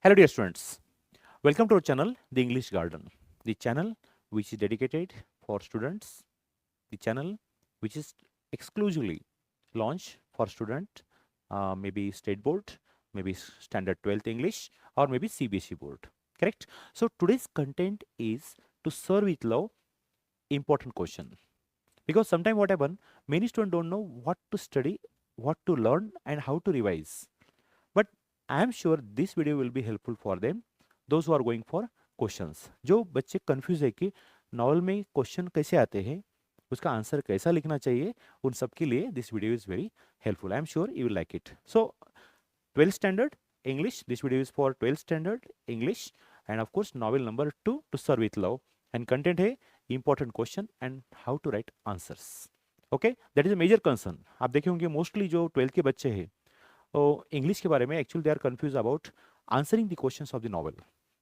Hello dear students, welcome to our channel The English Garden, the channel which is dedicated for students, the channel which is exclusively launched for student, maybe state board, maybe standard 12th English or maybe CBSE board, correct? So today's content is to serve with love important question, because sometimes what happen, many students don't know what to study, what to learn and how to revise. But I am sure this video will be helpful for them, those who are going for questions. जो बच्चे confuse है कि novel में question कैसे आते हैं, उसका answer कैसा लिखना चाहिए, उन सब के लिए this video is very helpful. I am sure you will like it. So 12th standard English, this video is for 12th standard English and of course novel number 2 to serve with love, and content है important question and how to write answers. Okay, that is a major concern. आप देखे होंगे mostly जो 12th के बच्चे हैं तो English के बारे में actually they are confuse about answering the questions of the novel,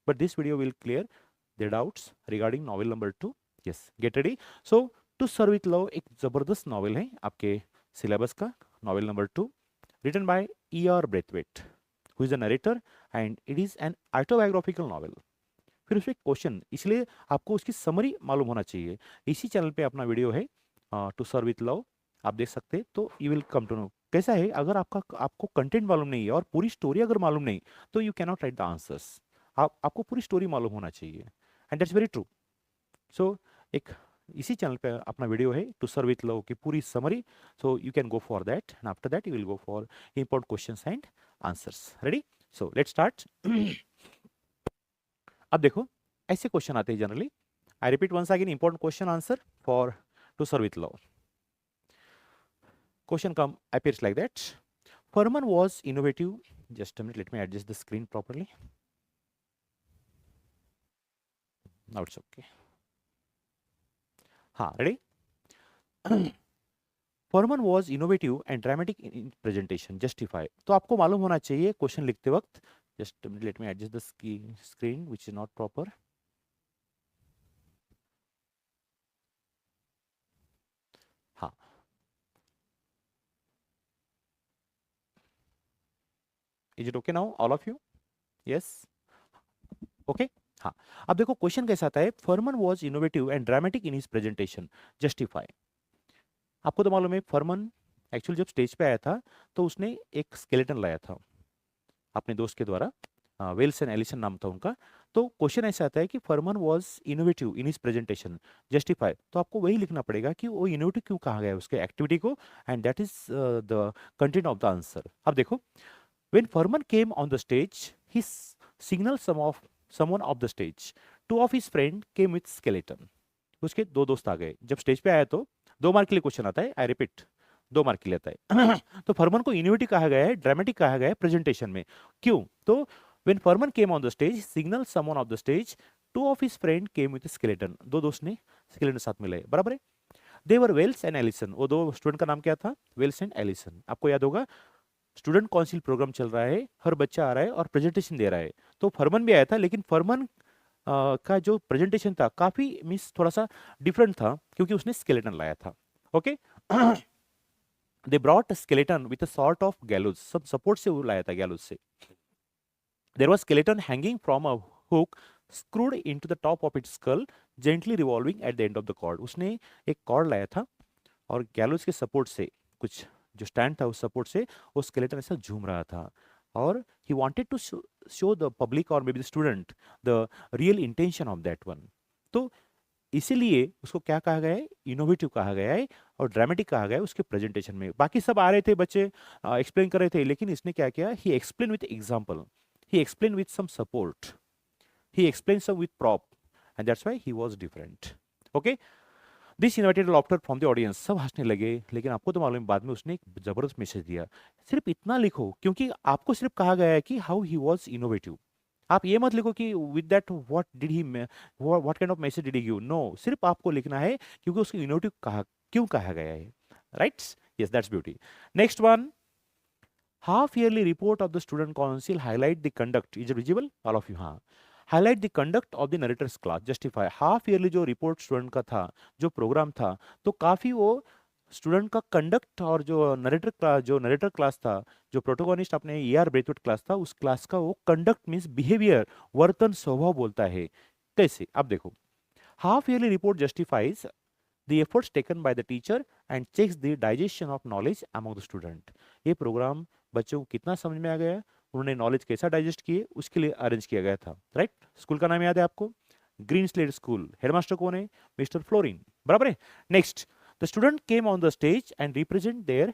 but this video will clear their doubts regarding novel number 2. Yes, get ready. So to sir with love एक जबरदस्त novel है आपके syllabus का, novel number 2, written by E.R. Braithwaite, who is the narrator and it is an autobiographical novel. फिर उसमें question, इसलिए आपको उसकी समरी मालूम होना चाहिए. इसी चैनल पे अपना वीडियो है टू सर्व विथ लव, आप देख सकते हैं, तो you will come to know कैसा है. अगर आपको कंटेंट मालूम नहीं है और पूरी स्टोरी अगर मालूम नहीं, तो you can not right the answers. आपको पूरी स्टोरी मालूम होना चाहिए, एंड दैट्स वेरी ट्रू. सो एक इसी चैनल पे अपना वीडियो है टू सर्व विथ लव की पूरी summary, so you can go for that and after that you will go for important questions and answers. Ready? So let's start. अब देखो ऐसे क्वेश्चन आते हैं generally. I repeat once again, important question answer for to sir with love. Question appears like that. Furman was innovative. Just a minute, let me adjust the screen properly. Now it's okay. हाँ, ready? Furman was innovative and dramatic in presentation. Justify. तो आपको मालूम होना चाहिए question लिखते वक्त. Just a minute, let me adjust the screen which is not proper. हाँ, is it okay now, all of you? Yes? Okay? हाँ, अब देखो क्वेश्चन कैसा आता है. फर्मन was innovative and dramatic in his presentation. Justify. आपको तो मालूम है फर्मन एक्चुअली जब स्टेज पे आया था तो उसने एक स्केलेटन लाया था अपने दोस्त के द्वारा, वेल्स एंड एलिसन नाम था उनका. तो क्वेश्चन ऐसा आता है कि फर्मन was innovative in his presentation. Justify. तो आपको वही लिखना पड़ेगा कि वो इनोवेटिव क्यों कहा गया है उसके एक्टिविटी को, and that is the content of the answer. अब देखो, when Furman came on the stage, he signaled someone off the stage. Two of his friend came with skeleton. उसके दो दोस्त आ गए. जब स्टेज पे आया तो 2 मार्क के लिए क्वेश्चन आता है. आई रिपीट, 2 मार्क के लिए आता है. तो फर्मन को इनोवेटिव कहा गया है, ड्रामेटिक कहा गया है प्रेजेंटेशन में. क्यों? तो when Furman came on the stage, signaled someone off the stage. Two of his friend came with skeleton. दो दोस्त ने स्केलेटन साथ में लाए. बराबर है. They were Wells and Ellison. वो दो स्टूडेंट का नाम क्या था? Wells and Alison. आपको याद होगा स्टूडेंट काउंसिल प्रोग्राम चल रहा है, हर बच्चा आ रहा है और प्रेजेंटेशन दे रहा है. तो फर्मन भी आया था, लेकिन फर्मन का जो प्रेजेंटेशन था काफी मींस थोड़ा सा डिफरेंट था क्योंकि उसने स्केलेटन लाया था. Okay. They brought skeleton with a sort of gallows. सब सपोर्ट से वो लाया था, गैलोज से. There was skeleton hanging from a hook screwed into the top of its skull, gently revolving at the end of the cord. उसने एक cord लाया था और गैलोज के सपोर्ट से, कुछ जो स्टैंड था उस सपोर्ट से वो स्केलेटन ऐसा झूम रहा था. और he wanted to show the public और maybe the student the real intention of that one. तो इसीलिए उसको क्या कहा गया है? इनोवेटिव कहा गया है और ड्रामेटिक कहा गया है उसके प्रेजेंटेशन में. बाकी सब आ रहे थे बच्चे, एक्सप्लेन कर रहे थे, लेकिन इसने क्या किया? He explain with example, he explain with some support, he explain some with prop, and that's why he was different. Okay. This invited laughter from the audience. सब हंसने लगे, लेकिन आपको तो मालूम है बाद में उसने एक जबरदस्त मैसेज दिया. सिर्फ इतना लिखो, क्योंकि आपको सिर्फ कहा गया है कि हाउ ही वाज इनोवेटिव. आप ये मत लिखो कि with that what did he, what kind of message did he give. No, सिर्फ आपको लिखना है क्योंकि उसको इनोवेटिव कहा, क्यों कहा गया है. Right? Yes, that's beauty. Next one, half yearly report of the student council highlight the conduct. Is visible all of you? हाँ. Highlight the conduct of the narrators class. Justify. Half yearly जो report student का था, जो programme था, तो काफी वो student का कंडक्ट और जो नरेटर क्लास था, जो प्रोटोगोनिस्ट अपने ईआर ब्रेथवेट क्लास था, उस क्लास का वो कंडक्ट मीन्स बिहेवियर, वर्तन, स्वभाव बोलता है। कैसे? अब देखो, half yearly report justifies the efforts taken by the teacher and checks the digestion of knowledge among the student। ये प्रोग्राम बच्चों को कितना समझ में आ गया, उन्होंने नॉलेज कैसा डाइजेस्ट किए, उसके लिए अरेंज किया गया था। राइट? स्कूल का नाम याद है आपको? Green slate school. हेडमास्टर कौन है? Mister Florian. बराबर है? Next, the student came on the stage and represent there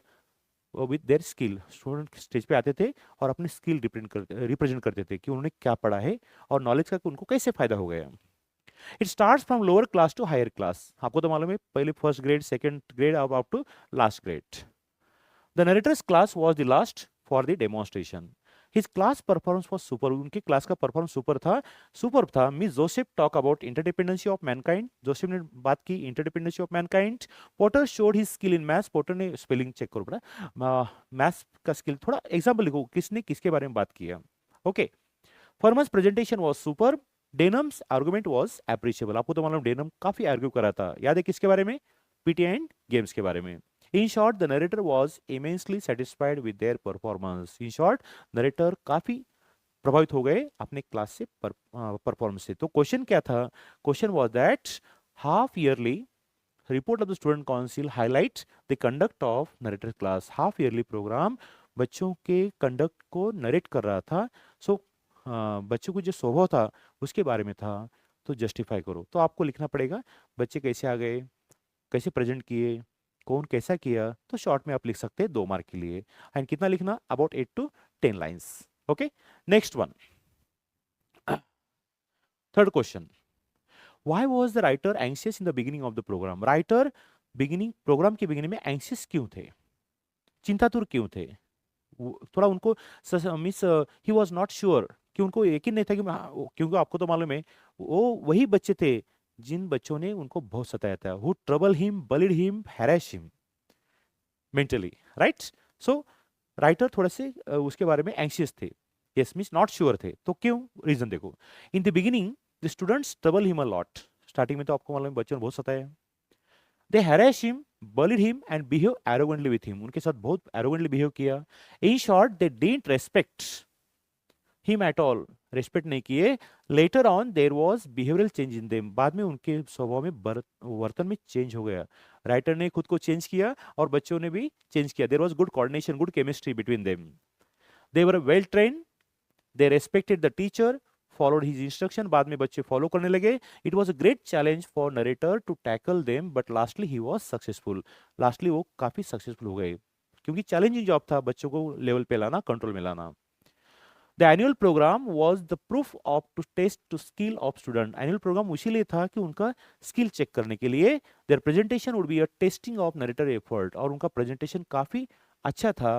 with their skill. Student stage पे आते थे और अपने स्किल रिप्रेजेंट करते थे कि उन्होंने क्या पढ़ा है और नॉलेज का उनको कैसे फायदा हो गया। It start from lower class to higher class. आपको तो मालूम है, पहले फर्स्ट ग्रेड, सेकंड ग्रेड, अब up to last grade. The narrators class was the last for the demonstration. His class performance was super. उनकी क्लास का performance super था। Miss Joseph talk about interdependency of mankind. Joseph ने बात की interdependency of mankind. Porter showed his skill in maths. Porter ने spelling check करो बेटा, maths का स्किल। थोड़ा एग्जांपल लिखो, किसने किसके बारे में बात किया। ओके। फर्मस presentation was super. Denham's argument was appreciable. आपको तो मालूम डेनम काफी आर्ग्यू करा था, याद है किसके बारे में? पीटी एंड गेम्स के बारे में। In short, the narrator was immensely satisfied with their performance. In short, narrator काफी प्रभावित हो गए अपने क्लास से, परफॉर्मेंस से। तो क्वेश्चन क्या था? Question was that half yearly report of the student council highlights the conduct of narrator class. Half yearly program बच्चों के कंडक्ट को नरेट कर रहा था। सो बच्चों को जो स्वभाव था उसके बारे में था। तो जस्टिफाई करो। तो आपको लिखना पड़ेगा बच्चे कैसे आ गए, कैसे प्रेजेंट किए, कौन कैसा किया। तो शॉर्ट में आप लिख सकते हैं 2 मार्क के लिए। एंड कितना लिखना? About 8 to 10 lines. Okay. Next one, third question. Why was the writer anxious in the beginning of the program? Writer program के बिगिनिंग में एंग्शियस क्यों थे, चिंतातुर क्यों थे? थोड़ा उनको miss he was not sure, कि उनको यकीन नहीं था कि क्योंकि आपको तो मालूम है वो वही बच्चे थे जिन बच्चों ने उनको बहुत सताया था। Who trouble him, bullied him, harass him mentally. Right? So writer थोड़े से उसके बारे में एंशियस थे। यस मींस नॉट श्योर थे। तो क्यों? रीजन देखो। In the beginning the students trouble him a lot. Starting में तो आपको मालूम है बच्चों ने बहुत सताया। They harass him, bullied him and behave arrogantly with him। उनके साथ बहुत arrogantly behave किया। In short, they didn't respect him at all। Respect नहीं किए। Later on, there was behavioral change in them। बाद में उनके स्वभाव में वर्तन में चेंज हो गया। राइटर ने खुद को चेंज किया और बच्चों ने भी चेंज किया। There was good coordination, good chemistry between them। They were well trained। They respected the teacher, followed his instruction। बाद में बच्चे फॉलो करने लगे। It was a great challenge for narrator to tackle them, but lastly he was successful। Lastly वो काफी successful हो गए, क्योंकि चैलेंजिंग जॉब था बच्चों को लेवल पे लाना, कंट्रोल में लाना। The annual program was the proof of to test to skill of student. Annual program इसीलिए था कि उनका स्किल चेक करने के लिए। Their presentation would be a testing of narrator effort. और उनका प्रेजेंटेशन काफी अच्छा था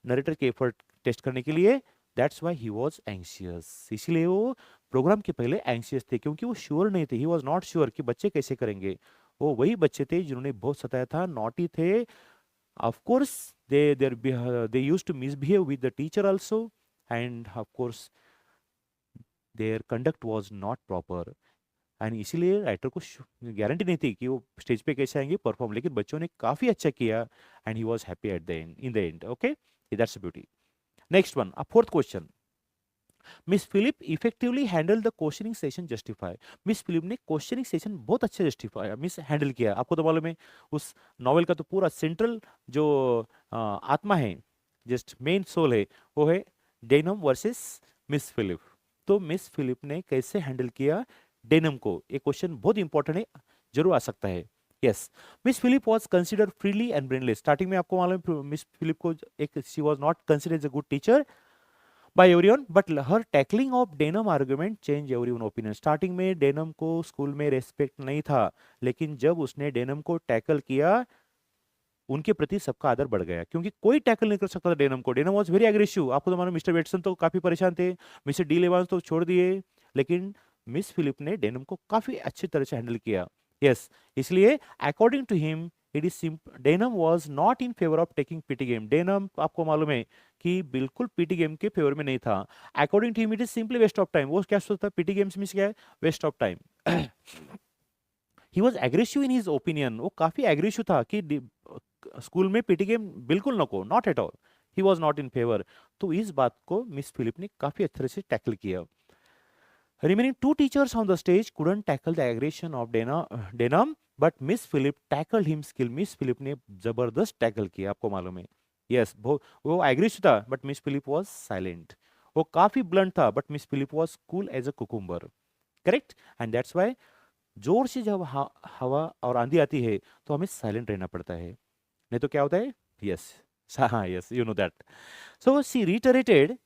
नरेटर के एफर्ट टेस्ट करने के लिए। That's why he was anxious. इसलिए वो प्रोग्राम के पहले एंग्शियस थे, क्योंकि वो श्योर नहीं थे। ही वाज नॉट श्योर कि बच्चे कैसे करेंगे। वो वही बच्चे थे जिन्होंने बहुत सताया था, नॉटी थे। Of course they used to misbehave with the teacher also, and of course their conduct was not proper। And इसीलिए राइटर को गारंटी नहीं थी कि वो स्टेज पे कैसे आएंगे परफॉर्म, लेकिन बच्चों ने काफी अच्छा किया and he was happy at the end, in the end. Okay, that's beauty. Next one, a fourth question. Miss Philip effectively handle the questioning session justify. Miss Philip ने क्वेश्चनिंग सेशन बहुत अच्छे justify miss handle किया। आपको तो मालूम है उस novel का तो पूरा सेंट्रल जो आत्मा है, जस्ट मेन सोल है, वो है डेनम वर्सेस मिस फिलिप। तो मिस फिलिप ने कैसे हैंडल किया डेनम को? ये क्वेश्चन बहुत इंपॉर्टेंट है, जरूर आ सकता है। Yes, miss Philip was considered freely and brainless. Starting में आपको मालूम है मिस फिलिप को एक she was not considered as a good teacher by everyone, but her tackling of Denham argument changed everyone opinion। Starting में denim को school में respect नहीं था, लेकिन जब उसने डेनम को टैकल किया उनके प्रति सबका आदर बढ़ गया, क्योंकि कोई टैकल नहीं कर सकता था डेनम को। Denim was very aggressive. आपको तो मालूम, मिस्टर वेटसन तो काफी परेशान थे, मिस्टर डी लेवांस तो छोड़ दिए, लेकिन मिस फिलिप ने डेनम को काफी अच्छी तरह से हैंडल किया। यस, इसलिए according to him it is Denham was not in favour of taking PT game. Denham आपको मालूम है कि बिल्कुल पीटी गेम के फेवर में नहीं था। According to him it is simply waste of time. वो क्या सोचता है? पीटी गेम्स मींस क्या है? Waste of time. He was aggressive in his opinion, वो काफी एग्रेसिव था कि स्कूल में पीटी गेम बिल्कुल नको, not at all, he was not in favour. तो इस बात को मिस फिलिप ने काफी अच्छे से टैकल किया। Remaining two teachers on the stage couldn't tackle the aggression of Denham, but Miss Philip tackled him skill. Miss Philip ने जबरदस्त टैकल किया, आपको मालूम है। यस, वो एग्रेसिव था, but miss Philip was silent. वो काफी ब्लंट था, but miss Philip was cool as a cucumber. Correct, and that's why जोर से जब हवा और आंधी आती है तो हमें साइलेंट रहना पड़ता है, नहीं तो क्या होता है। यस, हाँ, yes, you know that. So she reiterated,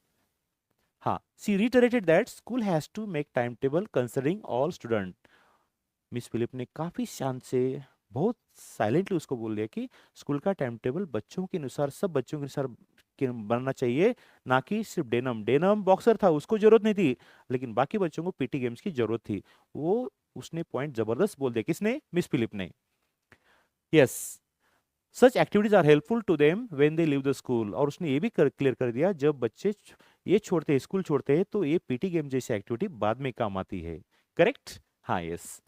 हाँ, she reiterated that school has to make time table considering all student. Miss Philip ने काफी शांत से, बहुत साइलेंटली उसको बोल दिया कि स्कूल का टाइम टेबल बच्चों के अनुसार, सब बच्चों के अनुसार बनना चाहिए, ना कि सिर्फ डेनम। डेनम बॉक्सर था, उसको जरूरत नहीं थी, लेकिन बाकी बच्चों को पीटी गेम्स की जरूरत थी। वो उसने पॉइंट जबरदस्त बोल दिया, किसने, मिस फिलिप ने। Yes, such activities are helpful to them when they leave the school. और उसने ये भी क्लियर कर दिया, जब बच्चे ये छोड़ते हैं, स्कूल छोड़ते हैं, तो ये पीटी गेम जैसी एक्टिविटी बाद में काम आती है। करेक्ट, हाँ, yes.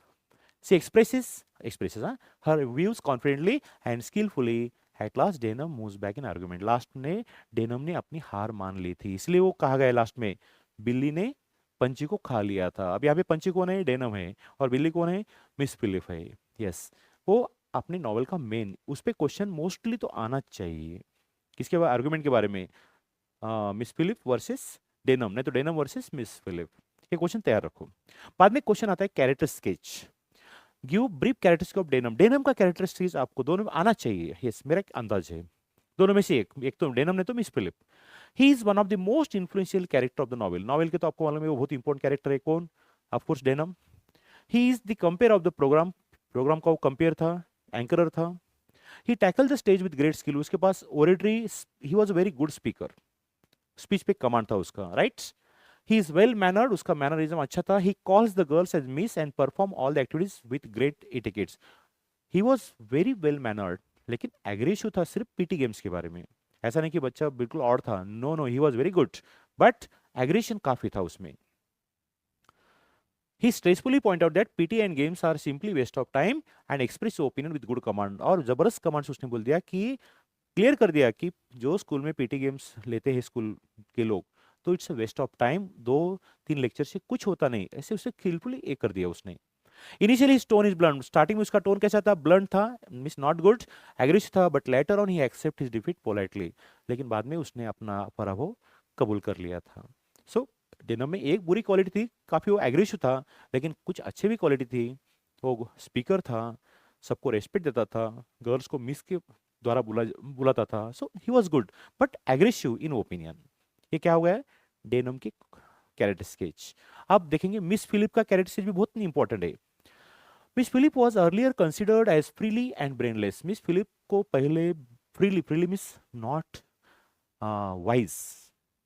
She expresses her views confidently and skillfully. At last Denham moves back in argument. Last में डेनम ने अपनी हार मान ली थी, इसलिए वो कहा गया लास्ट में, बिल्ली ने पंची को खा लिया था। अब यहाँ पे पंची कौन है, डेनम है, और बिल्ली कौन है, मिस फिलिप है। यस, वो अपने नॉवल का मेन, उस पे क्वेश्चन मोस्टली तो आना चाहिए, किसके बारे, आर्गुमेंट के बारे में, मिस फिलिप वर्सेस डेनम, नहीं तो डेनम वर्सेस मिस फिलिप, ये क्वेश्चन तैयार रखो। बाद में क्वेश्चन आता है character sketch. Give brief characteristic of denim. Denim का कैरेक्टरिस्टिक्स आपको दोनों में आना चाहिए, यस, मेरा एक अंदाज है, दोनों में से एक तो डेनम ने तो miss Philip. He is one of the most influential character of the novel. Novel के तो आपको मालूम है वो बहुत इंपॉर्टेंट कैरेक्टर है, कौन, of course Denham. He is the compere of the programme, programme का वो कंपेयर था, एंकरर था। He tackle the stage with great skill, उसके पास oratory, he was a very good speaker, speech पे कमांड था उसका, right. He is well mannered, उसका मैनरिज्म अच्छा था। He calls the girls as miss and perform all the activities with great etiquettes. He was very well mannered, लेकिन aggressive था सिर्फ PT games के बारे में। ऐसा नहीं कि बच्चा बिल्कुल और था, no no, he was very good, but aggression काफी था उसमें। He stressfully point out that PT and games are simply waste of time and express your opinion with good command। और जबरदस्त कमांड्स उसने बोल दिया कि, क्लियर कर दिया कि जो स्कूल में पीटी गेम्स लेते हैं स्कूल के लोग, तो it's a waste of time, 2-3 lecture से कुछ होता नहीं, ऐसे उसे स्किलफुली ये कर दिया उसने। Initially his tone is blunt, starting में उसका टोन कैसा था, ब्लंट था, मींस नॉट गुड, एग्रेसिव था, but later on he accept his defeat politely. लेकिन बाद में उसने अपना पराभव कबूल कर लिया था। सो डेनम में एक बुरी क्वालिटी थी, काफी वो एग्रेसिव था, लेकिन कुछ अच्छे भी क्वालिटी थी। वो स्पीकर था, सबको रेस्पेक्ट देता था, गर्ल्स को मिस के द्वारा बुलाता था, so he was good, but aggressive in opinion. ये क्या हो गया, डेनम की कैरेक्टर स्केच। अब देखेंगे मिस फिलिप का कैरेक्टर स्केच भी बहुत इंपॉर्टेंट है। Miss Philip was earlier considered as freely and brainless. Miss Philip को पहले freely, freely miss not wise,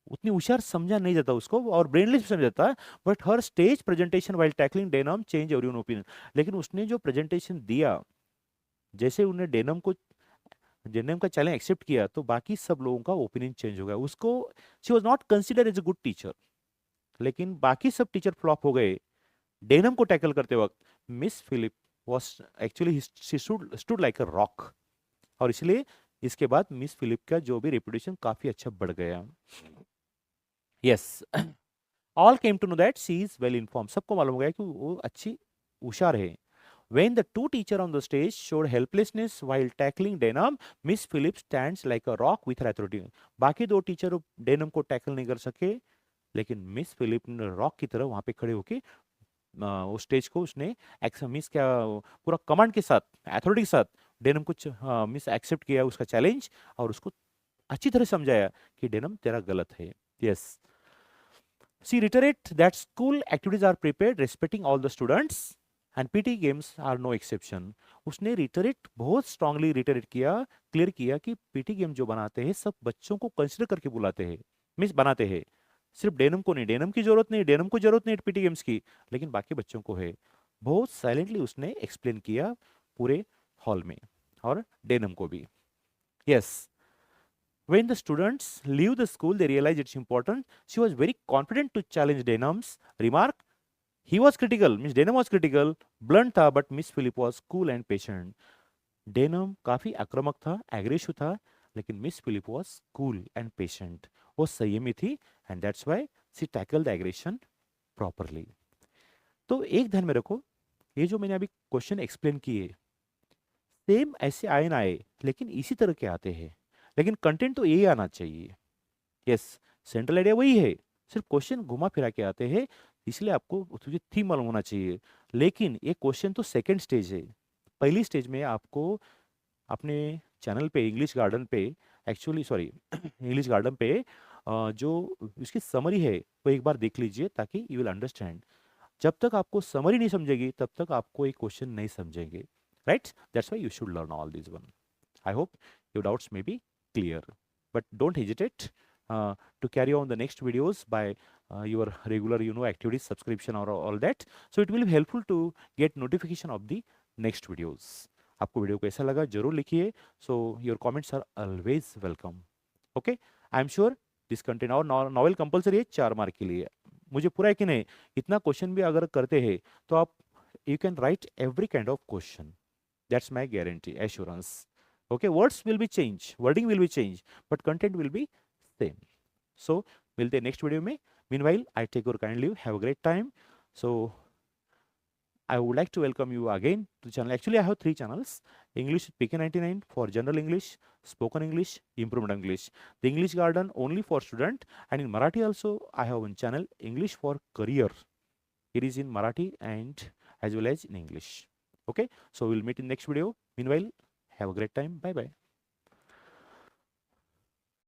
उतनी होशियार समझा नहीं जाता उसको, और ब्रेनलेस भी समझा जाता है, but her stage presentation while tackling denim change everyone opinion. लेकिन उसने जो प्रेजेंटेशन दिया, जैसे उन्हें डेनम को, डेनम का चैलेंज एक्सेप्ट किया, तो बाकी सब लोगों का ओपिनियन चेंज हो गया उसको। She was not consider as a good teacher, लेकिन बाकी सब टीचर फ्लॉप हो गए डेनम को टैकल करते वक्त। Miss Philip was actually she stood like a rock, और इसलिए इसके बाद मिस फिलिप का जो भी रेपुटेशन काफी अच्छा बढ़ गया। Yes, all came to know that she is well inform. सबको मालूम हो गया कि वो अच्छी होशियार है। When the two teachers on the stage showed helplessness while tackling Denham, Miss Phillips stands like a rock with her authority। बाकी दो टीचर डेनम को टैकल नहीं कर सके, लेकिन मिस फिलिप ने रॉक की तरह वहां पे खड़े होके उस स्टेज को उसने मिस क्या, पूरा कमांड के साथ, अथॉरिटी के साथ डेनम को मिस एक्सेप्ट किया उसका चैलेंज, और उसको अच्छी तरह समझाया कि डेनम तेरा गलत है। Yes, she reiterate that school activities are prepared respecting all the students and PT games are no exception. उसने रिटरेट, बहुत स्ट्रांगली रिटरेट किया, क्लियर किया कि पीटी गेम जो बनाते हैं सब बच्चों को कंसिडर करके बुलाते हैं, मिस बनाते हैं, सिर्फ डेनम को नहीं, डेनम की जरूरत नहीं, डेनम को जरूरत नहीं पीटी गेम्स की, लेकिन बाकी बच्चों को है। बहुत साइलेंटली उसने एक्सप्लेन किया पूरे हॉल में, और डेनम को भी। Yes, when the students leave the school they realize it's important। She was very confident to challenge Denham's remark he was critical means Denham was critical, blunt था, but miss Philip was cool and patient. Denham काफी आक्रामक था, aggressive था, लेकिन Miss Philip was cool and patient, वो संयमी थी, and that's why she tackle the aggression properly. तो एक ध्यान में रखो, ये जो मैंने अभी क्वेश्चन एक्सप्लेन किए, सेम ऐसे आए ना आए, लेकिन इसी तरह के आते हैं, लेकिन कंटेंट तो यही आना चाहिए। यस, सेंट्रल आइडिया वही है, सिर्फ क्वेश्चन घुमा फिरा के आते हैं, इसलिए आपको तुझे थीम मालूम होना चाहिए। लेकिन ये क्वेश्चन तो सेकंड स्टेज है। पहली स्टेज में आपको अपने चैनल पे इंग्लिश गार्डन पे, एक्चुअली सॉरी इंग्लिश गार्डन पे जो इसकी समरी है वो एक बार देख लीजिए, ताकि यू विल अंडरस्टैंड। जब तक आपको समरी नहीं समझेगी तब तक आपको एक क्वेश्चन नहीं समझेंगे, right? That's why you should learn all this one. I hope your doubts may be clear. But don't hesitate to carry on the next videos by your regular, activities, subscription or all that. So it will be helpful to get notification of the next videos. आपको video कैसा लगा जरूर लिखिए. So your comments are always welcome. Okay? I am sure this content और novel compulsory है 4 mark के लिए. मुझे पूरा यकीन है इतना क्वेश्चन भी अगर करते हैं तो आप you can write every kind of question. That's my guarantee, assurance. Okay, words will be changed, wording will be changed, but content will be same. So मिलते हैं next video में. Meanwhile, I take your kind leave. Have a great time. So I would like to welcome you again to the channel. Actually, I have 3 channels: English with PK99 for general English, spoken English, improved English. The English Garden only for student, and in Marathi also I have one channel, English for career. It is in Marathi and as well as in English. Okay, so we'll meet in next video. Meanwhile, have a great time. Bye bye.